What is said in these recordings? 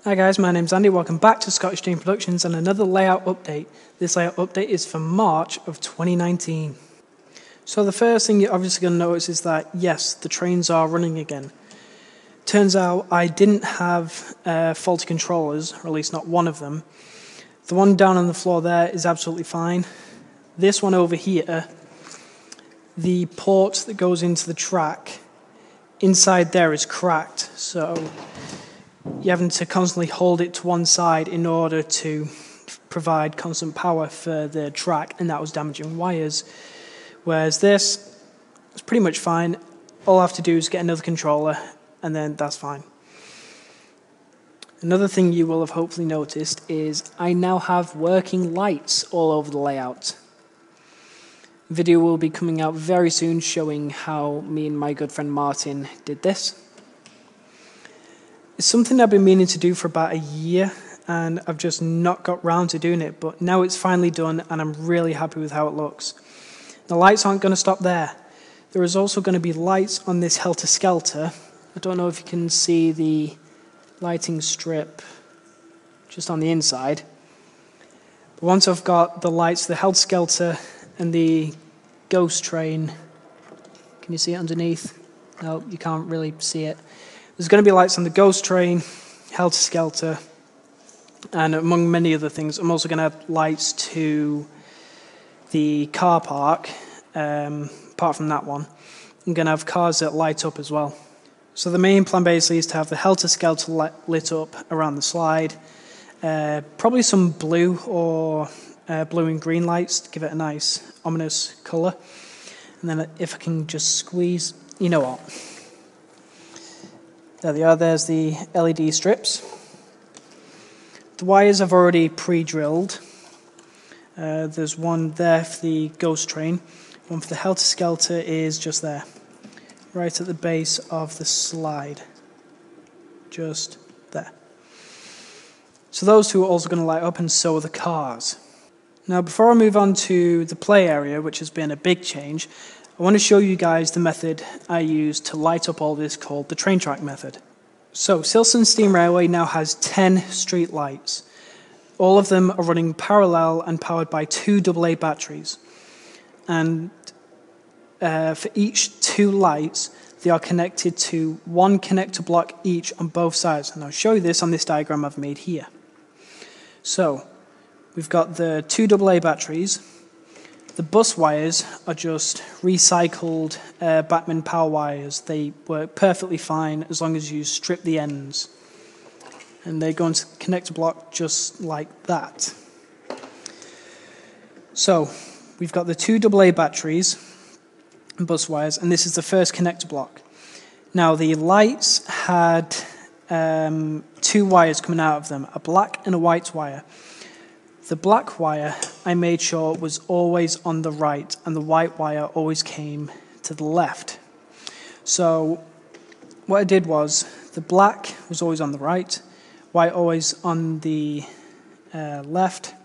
Hi guys, my name's Andy, welcome back to Scottish Dream Productions and another layout update. This layout update is for March of 2019. So the first thing you're obviously going to notice is that yes, the trains are running again. Turns out I didn't have faulty controllers, or at least not one of them. The one down on the floor there is absolutely fine. This one over here, the port that goes into the track, inside there is cracked, so you're having to constantly hold it to one side in order to provide constant power for the track, and that was damaging wires. Whereas this is pretty much fine. All I have to do is get another controller, and then that's fine. Another thing you will have hopefully noticed is I now have working lights all over the layout. Video will be coming out very soon showing how me and my good friend Martin did this. It's something I've been meaning to do for about a year, and I've just not got round to doing it, but now it's finally done and I'm really happy with how it looks. The lights aren't going to stop there. There is also going to be lights on this helter-skelter. I don't know if you can see the lighting strip just on the inside. But once I've got the lights, the helter-skelter and the ghost train, can you see it underneath? No, you can't really see it. There's going to be lights on the ghost train, helter-skelter, and among many other things. I'm also going to add lights to the car park, apart from that one. I'm going to have cars that light up as well. So the main plan basically is to have the helter-skelter lit up around the slide, probably some blue or blue and green lights to give it a nice ominous colour. And then if I can just squeeze, you know what? There they are, there's the LED strips. The wires I've already pre-drilled. There's one there for the ghost train. One for the helter-skelter is just there, right at the base of the slide. Just there. So those two are also going to light up, and so are the cars. Now before I move on to the play area, which has been a big change, I want to show you guys the method I use to light up all this, called the train track method. So Silson Steam Railway now has 10 street lights. All of them are running parallel and powered by 2 AA batteries. And for each 2 lights, they are connected to 1 connector block each on both sides. And I'll show you this on this diagram I've made here. So we've got the 2 AA batteries. The bus wires are just recycled Batman power wires. They work perfectly fine as long as you strip the ends. And they go into the connector block just like that. So we've got the 2 AA batteries and bus wires, and this is the first connector block. Now the lights had 2 wires coming out of them, a black and a white wire. The black wire I made sure was always on the right, and the white wire always came to the left. So what I did was, the black was always on the right, white always on the left,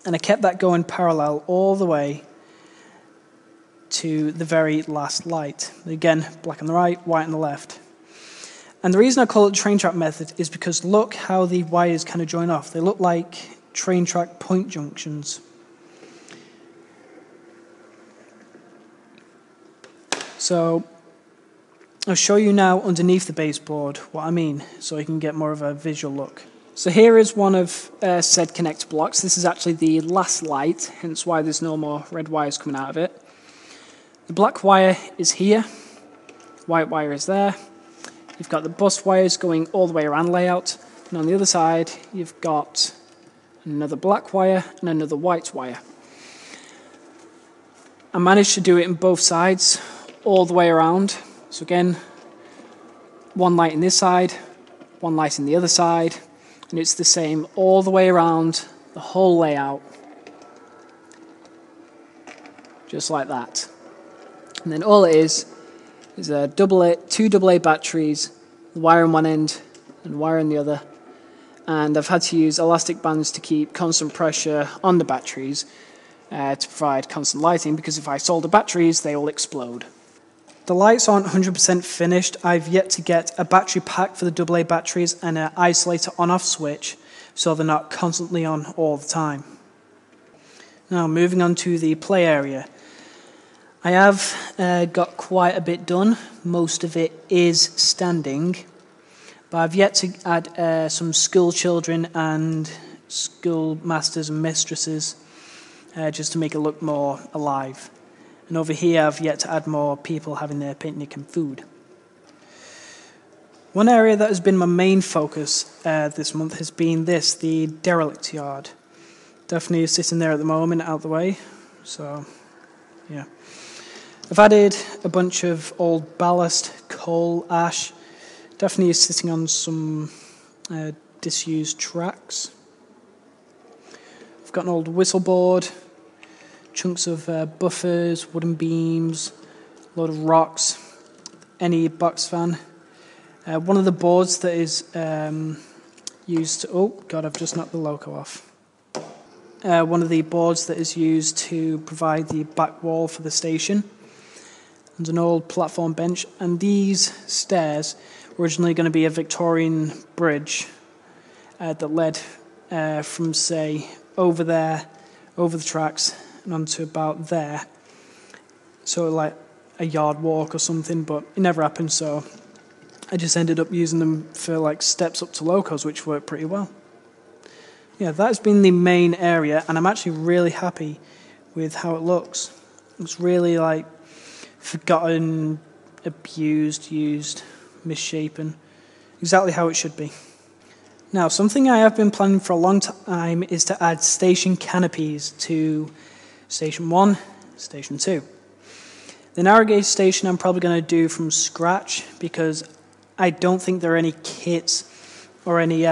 and I kept that going parallel all the way to the very last light. Again, black on the right, white on the left. And the reason I call it the train track method is because look how the wires kind of join off. They look like train track point junctions. So I'll show you now underneath the baseboard what I mean, so you can get more of a visual look. So here is one of said connector blocks. This is actually the last light, hence why there's no more red wires coming out of it. The black wire is here, white wire is there. You've got the bus wires going all the way around the layout, and on the other side you've got another black wire and another white wire. I managed to do it in both sides, all the way around. So again, 1 light in this side, 1 light in the other side, and it's the same all the way around the whole layout. Just like that. And then all it is a 2 AA batteries, the wire on one end and wire on the other. And I've had to use elastic bands to keep constant pressure on the batteries to provide constant lighting, because if I solder batteries, they will explode. The lights aren't 100% finished. I've yet to get a battery pack for the AA batteries and an isolator on-off switch, so they're not constantly on all the time. Now, moving on to the play area. I have got quite a bit done. Most of it is standing, but I've yet to add some school children and school masters and mistresses just to make it look more alive. And over here I've yet to add more people having their picnic and food. One area that has been my main focus this month has been the derelict yard. Definitely is sitting there at the moment, out of the way. So, yeah. I've added a bunch of old ballast, coal, ash. Definitely is sitting on some disused tracks. I've got an old whistle board, chunks of buffers, wooden beams, a load of rocks, any box fan. One of the boards that is used to, oh god, I've just knocked the loco off. One of the boards that is used to provide the back wall for the station. There's an old platform bench, and these stairs were originally going to be a Victorian bridge that led from, say, over there, over the tracks, and onto about there. So like a yard walk or something, but it never happened, so I just ended up using them for like steps up to locos, which worked pretty well. Yeah, that has been the main area, and I'm actually really happy with how it looks. It's really like forgotten, abused, used, misshapen. Exactly how it should be. Now, something I have been planning for a long time is to add station canopies to Station 1, Station 2. The narrow gauge station I'm probably going to do from scratch because I don't think there are any kits or any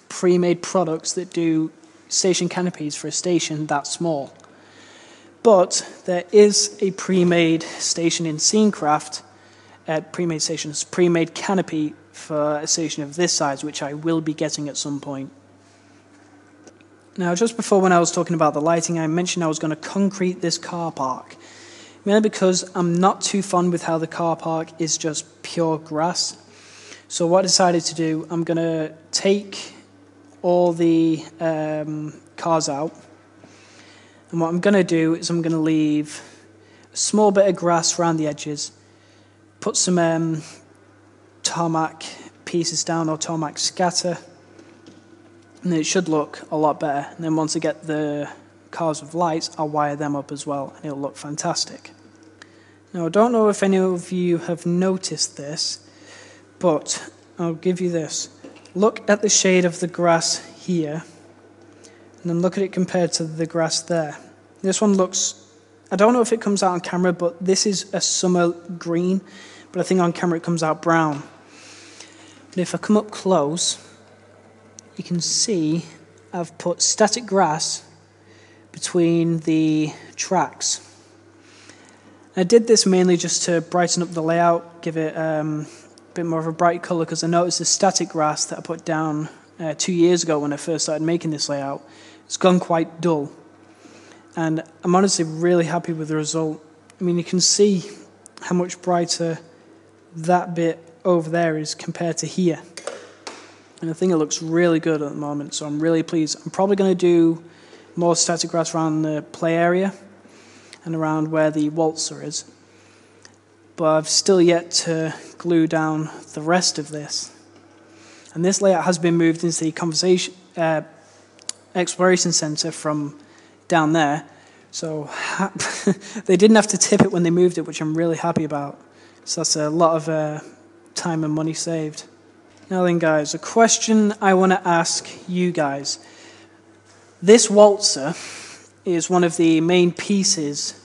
pre-made products that do station canopies for a station that small. But there is a pre-made station in Scenecraft, pre-made canopy for a station of this size, which I will be getting at some point. Now, just before when I was talking about the lighting, I mentioned I was going to concrete this car park. Mainly because I'm not too fond with how the car park is just pure grass. So what I decided to do, I'm going to take all the cars out. And what I'm going to do is I'm going to leave a small bit of grass around the edges, put some tarmac pieces down or tarmac scatter, and then it should look a lot better. And then once I get the cars with lights, I'll wire them up as well, and it'll look fantastic. Now, I don't know if any of you have noticed this, but I'll give you this. Look at the shade of the grass here, and then look at it compared to the grass there. This one looks, I don't know if it comes out on camera, but this is a summer green, but I think on camera it comes out brown. And if I come up close, you can see I've put static grass between the tracks. I did this mainly just to brighten up the layout, give it a bit more of a bright colour, because I noticed the static grass that I put down 2 years ago when I first started making this layout, it's gone quite dull. And I'm honestly really happy with the result. I mean, you can see how much brighter that bit over there is compared to here. And I think it looks really good at the moment, so I'm really pleased. I'm probably going to do more static grass around the play area and around where the waltzer is. But I've still yet to glue down the rest of this. And this layout has been moved into the exploration centre from down there. So they didn't have to tip it when they moved it, which I'm really happy about. So that's a lot of time and money saved. Now then, guys, a question I want to ask you guys. This waltzer is one of the main pieces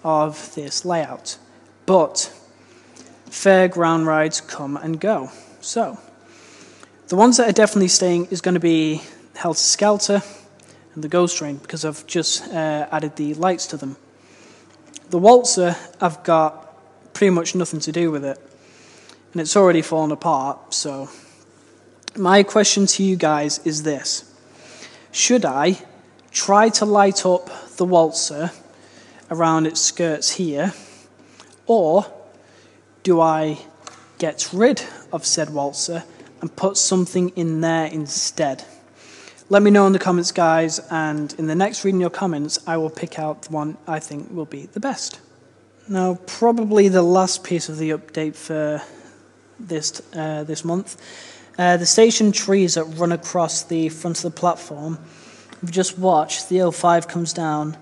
of this layout, but fairground rides come and go. So the ones that are definitely staying is going to be Helter Skelter and the Ghost Train, because I've just added the lights to them. The waltzer, I've got pretty much nothing to do with it, and it's already fallen apart. So my question to you guys is this: should I try to light up the waltzer around its skirts here, Or do I get rid of said waltzer and put something in there instead? Let me know in the comments, guys, and in the next reading your comments, I will pick out the one I think will be the best. Now, probably the last piece of the update for this month, the station trees that run across the front of the platform. If you just watch, the O5 comes down,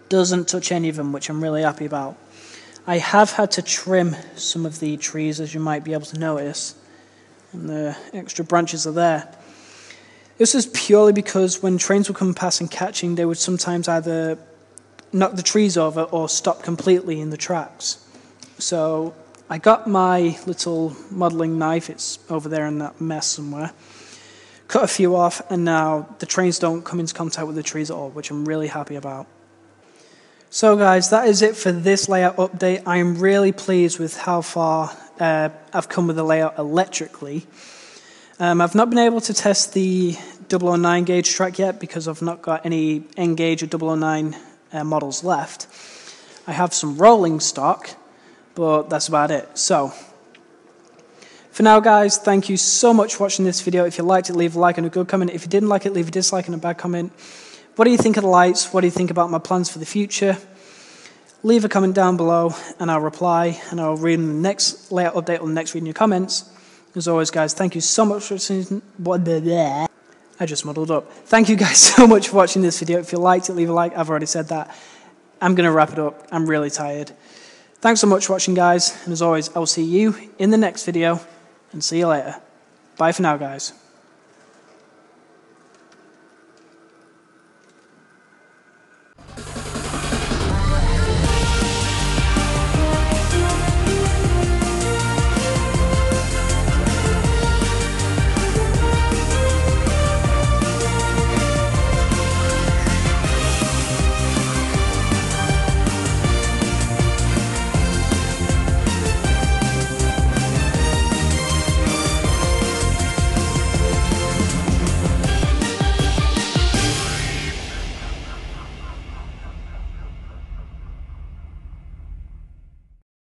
doesn't touch any of them, which I'm really happy about. I have had to trim some of the trees, as you might be able to notice, and the extra branches are there. This is purely because when trains would come past and catching, they would sometimes either knock the trees over or stop completely in the tracks. So I got my little modelling knife, it's over there in that mess somewhere, cut a few off, and now the trains don't come into contact with the trees at all, which I'm really happy about. So guys, that is it for this layout update. I am really pleased with how far I've come with the layout electrically. I've not been able to test the 009 gauge track yet because I've not got any N gauge or 009 models left. I have some rolling stock, but that's about it. So, for now guys, thank you so much for watching this video. If you liked it, leave a like and a good comment. If you didn't like it, leave a dislike and a bad comment. What do you think of the lights? What do you think about my plans for the future? Leave a comment down below and I'll reply, and I'll read in the next layout update or the next reading your comments. As always, guys, thank you so much for listening. I just muddled up. Thank you guys so much for watching this video. If you liked it, leave a like. I've already said that. I'm going to wrap it up. I'm really tired. Thanks so much for watching, guys. And as always, I will see you in the next video. And see you later. Bye for now, guys.